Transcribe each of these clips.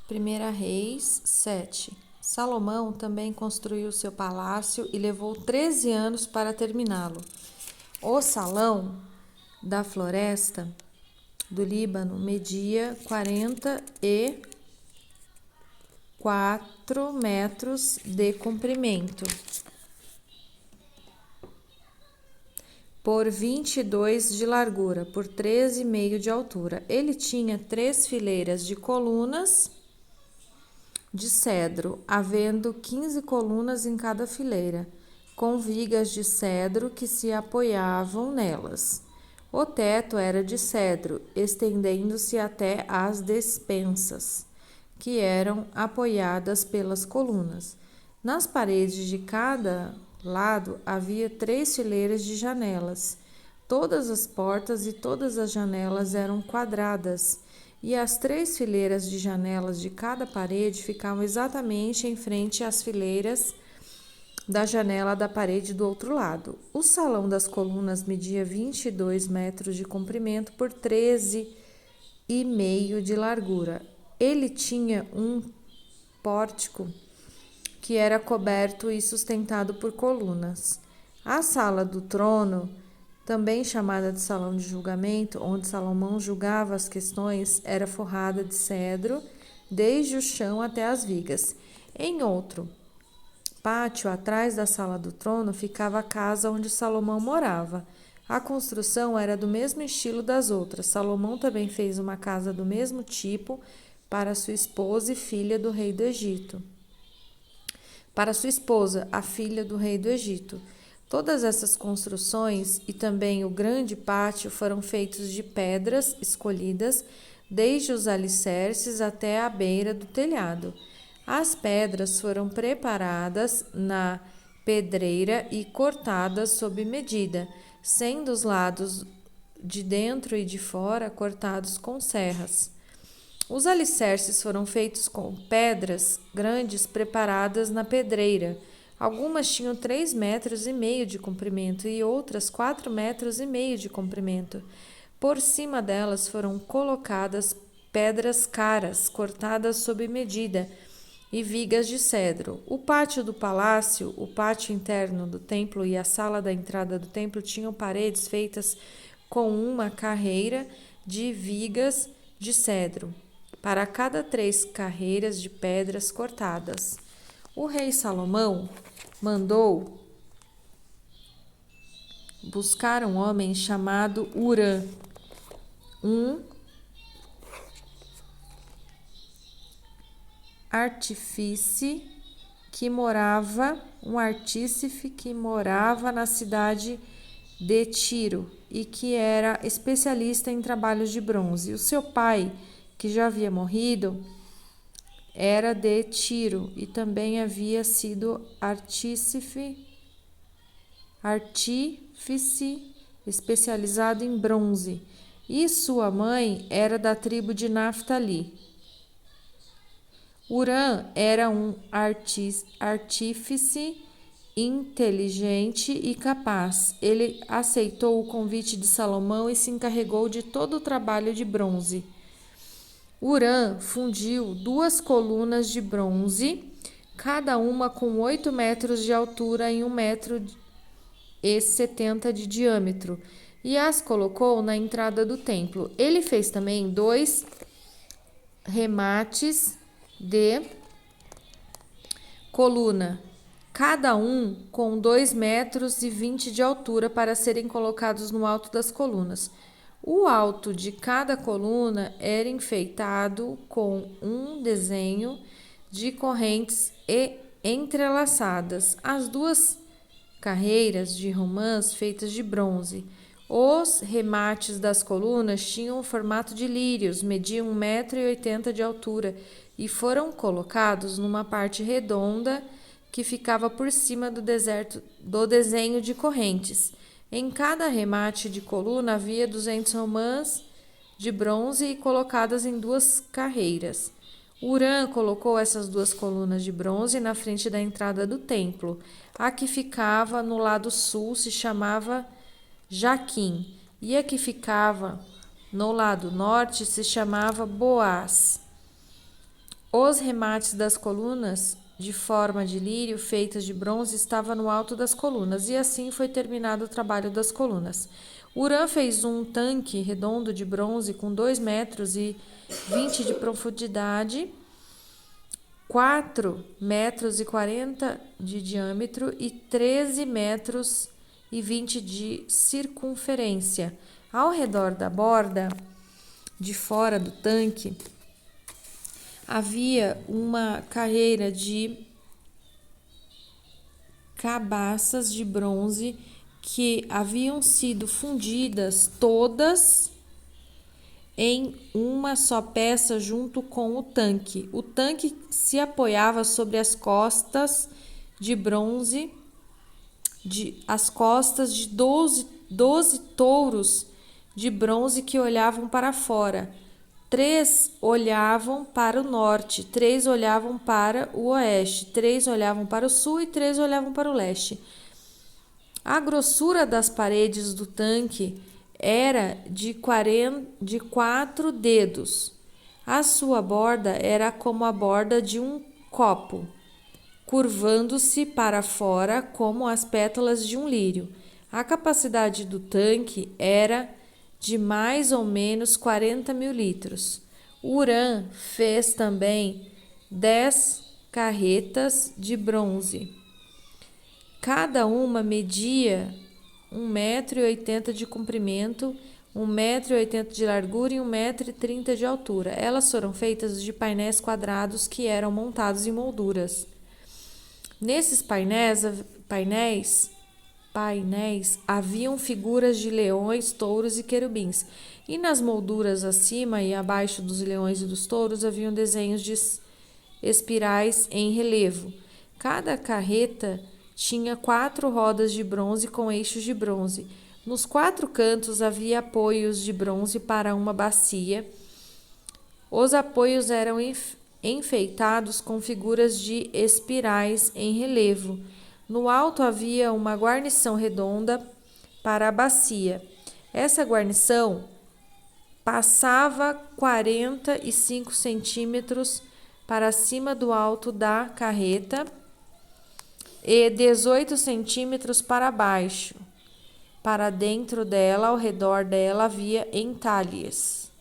1 Reis 7. Salomão também construiu seu palácio e levou 13 anos para terminá-lo. O salão da floresta do Líbano media 44 metros de comprimento por 22 de largura, por 13,5 de altura. Ele tinha 3 fileiras de colunas de cedro, havendo 15 colunas em cada fileira, com vigas de cedro que se apoiavam nelas. O teto era de cedro, estendendo-se até às despensas, que eram apoiadas pelas colunas. Nas paredes de cada lado havia 3 fileiras de janelas. Todas as portas e todas as janelas eram quadradas, e as 3 fileiras de janelas de cada parede ficavam exatamente em frente às fileiras da janela da parede do outro lado. O salão das colunas media 22 metros de comprimento por 13,5 de largura. Ele tinha um pórtico que era coberto e sustentado por colunas. A sala do trono, também chamada de salão de julgamento, onde Salomão julgava as questões, era forrada de cedro, desde o chão até as vigas. Em outro pátio, atrás da sala do trono, ficava a casa onde Salomão morava. A construção era do mesmo estilo das outras. Salomão também fez uma casa do mesmo tipo para sua esposa e filha do rei do Egito. Para sua esposa, a filha do rei do Egito. Todas essas construções e também o grande pátio foram feitos de pedras escolhidas, desde os alicerces até a beira do telhado. As pedras foram preparadas na pedreira e cortadas sob medida, sendo os lados de dentro e de fora cortados com serras. Os alicerces foram feitos com pedras grandes preparadas na pedreira. Algumas tinham 3,5 metros de comprimento e outras 4,5 metros de comprimento. Por cima delas foram colocadas pedras caras, cortadas sob medida, e vigas de cedro. O pátio do palácio, o pátio interno do templo e a sala da entrada do templo tinham paredes feitas com uma carreira de vigas de cedro para cada 3 carreiras de pedras cortadas. O rei Salomão mandou buscar um homem chamado Hurã, um artífice que morava na cidade de Tiro e que era especialista em trabalhos de bronze. O seu pai, que já havia morrido, era de Tiro e também havia sido artífice especializado em bronze, e sua mãe era da tribo de Naftali. Hurã era um artífice inteligente e capaz. Ele aceitou o convite de Salomão e se encarregou de todo o trabalho de bronze. Hurã fundiu 2 colunas de bronze, cada uma com 8 metros de altura e 1,70 m de diâmetro, e as colocou na entrada do templo. Ele fez também 2 remates de coluna, cada um com 2,20 metros de altura, para serem colocados no alto das colunas. O alto de cada coluna era enfeitado com um desenho de correntes entrelaçadas. As 2 carreiras de romãs feitas de bronze. Os remates das colunas tinham o formato de lírios, mediam 1,80 m de altura e foram colocados numa parte redonda que ficava por cima do desenho de correntes. Em cada remate de coluna havia 200 romãs de bronze e colocadas em 2 carreiras. Hurã colocou essas 2 colunas de bronze na frente da entrada do templo. A que ficava no lado sul se chamava Jaquim, e a que ficava no lado norte se chamava Boaz. Os remates das colunas, de forma de lírio, feitas de bronze, estavam no alto das colunas, e assim foi terminado o trabalho das colunas. Urã fez um tanque redondo de bronze com 2,20 metros de profundidade, 4,40 metros de diâmetro e 13,20 metros de circunferência. Ao redor da borda de fora do tanque havia uma carreira de cabaças de bronze que haviam sido fundidas todas em uma só peça junto com o tanque. O tanque se apoiava sobre as costas de bronze, as costas de 12 touros de bronze que olhavam para fora. 3 olhavam para o norte, 3 olhavam para o oeste, 3 olhavam para o sul e 3 olhavam para o leste. A grossura das paredes do tanque era de 4 dedos. A sua borda era como a borda de um copo, curvando-se para fora como as pétalas de um lírio. A capacidade do tanque era de mais ou menos 40.000 litros. Urã fez também 10 carretas de bronze. Cada uma media 1,80 m de comprimento, 1,80 m de largura e 1,30 m de altura. Elas foram feitas de painéis quadrados que eram montados em molduras. Nesses painéis haviam figuras de leões, touros e querubins, e nas molduras acima e abaixo dos leões e dos touros haviam desenhos de espirais em relevo. Cada carreta tinha 4 rodas de bronze com eixos de bronze. Nos 4 cantos havia apoios de bronze para uma bacia. Os apoios eram enfeitados com figuras de espirais em relevo. No alto havia uma guarnição redonda para a bacia. Essa guarnição passava 45 centímetros para cima do alto da carreta e 18 centímetros para baixo. Para dentro dela, ao redor dela, havia entalhes.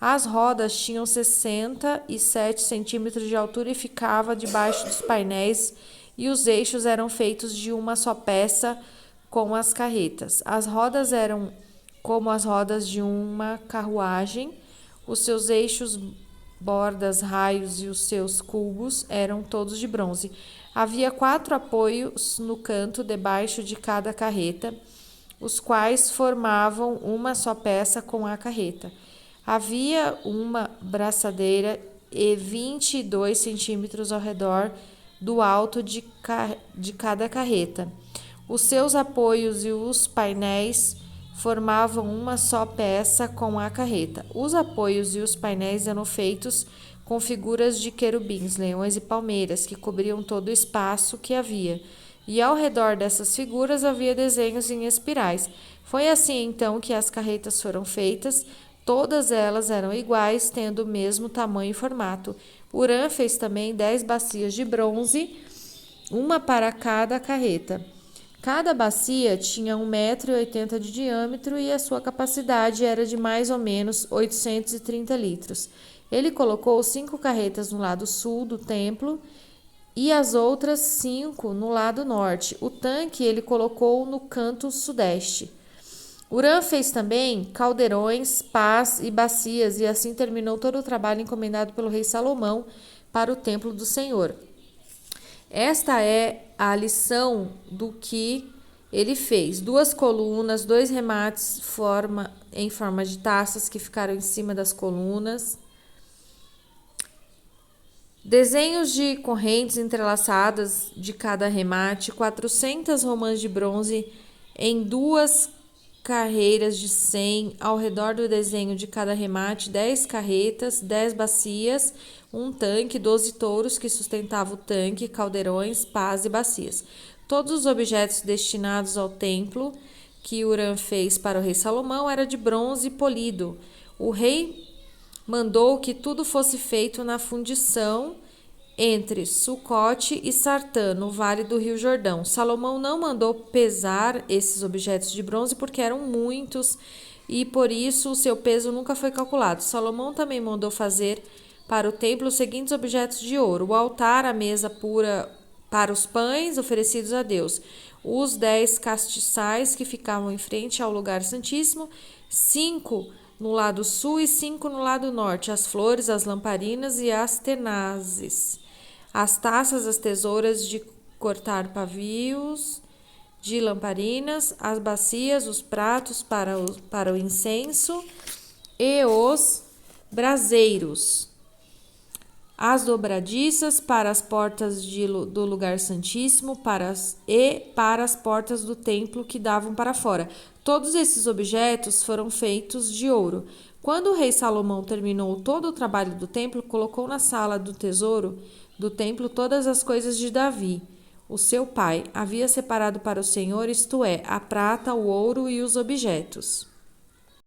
As rodas tinham 67 centímetros de altura e ficavam debaixo dos painéis, e os eixos eram feitos de uma só peça com as carretas. As rodas eram como as rodas de uma carruagem. Os seus eixos, bordas, raios e os seus cubos eram todos de bronze. Havia 4 apoios no canto debaixo de cada carreta, os quais formavam uma só peça com a carreta. Havia uma braçadeira e 22 centímetros ao redor do alto de cada carreta. Os seus apoios e os painéis formavam uma só peça com a carreta. Os apoios e os painéis eram feitos com figuras de querubins, leões e palmeiras, que cobriam todo o espaço que havia. E ao redor dessas figuras havia desenhos em espirais. Foi assim então que as carretas foram feitas. Todas elas eram iguais, tendo o mesmo tamanho e formato. Urã fez também 10 bacias de bronze, uma para cada carreta. Cada bacia tinha 1,80 m de diâmetro e a sua capacidade era de mais ou menos 830 litros. Ele colocou 5 carretas no lado sul do templo e as outras 5 no lado norte. O tanque ele colocou no canto sudeste. Urã fez também caldeirões, pás e bacias, e assim terminou todo o trabalho encomendado pelo rei Salomão para o templo do Senhor. Esta é a lição do que ele fez. 2 colunas, 2 remates em forma de taças que ficaram em cima das colunas. Desenhos de correntes entrelaçadas de cada remate, 400 romãs de bronze em 2 carreiras de 100 ao redor do desenho de cada remate, 10 carretas, 10 bacias, um tanque, 12 touros que sustentavam o tanque, caldeirões, pás e bacias. Todos os objetos destinados ao templo que Urã fez para o rei Salomão eram de bronze polido. O rei mandou que tudo fosse feito na fundição entre Sucote e Sartã, no vale do Rio Jordão. Salomão não mandou pesar esses objetos de bronze porque eram muitos e por isso o seu peso nunca foi calculado. Salomão também mandou fazer para o templo os seguintes objetos de ouro: o altar, a mesa pura para os pães oferecidos a Deus, os 10 castiçais que ficavam em frente ao lugar santíssimo, 5 no lado sul e 5 no lado norte, as flores, as lamparinas e as tenazes, as taças, as tesouras de cortar pavios de lamparinas, as bacias, os pratos para o incenso e os braseiros, as dobradiças para as portas do lugar santíssimo para as portas do templo que davam para fora. Todos esses objetos foram feitos de ouro. Quando o rei Salomão terminou todo o trabalho do templo, colocou na sala do tesouro do templo todas as coisas de Davi, o seu pai, havia separado para o Senhor, isto é, a prata, o ouro e os objetos.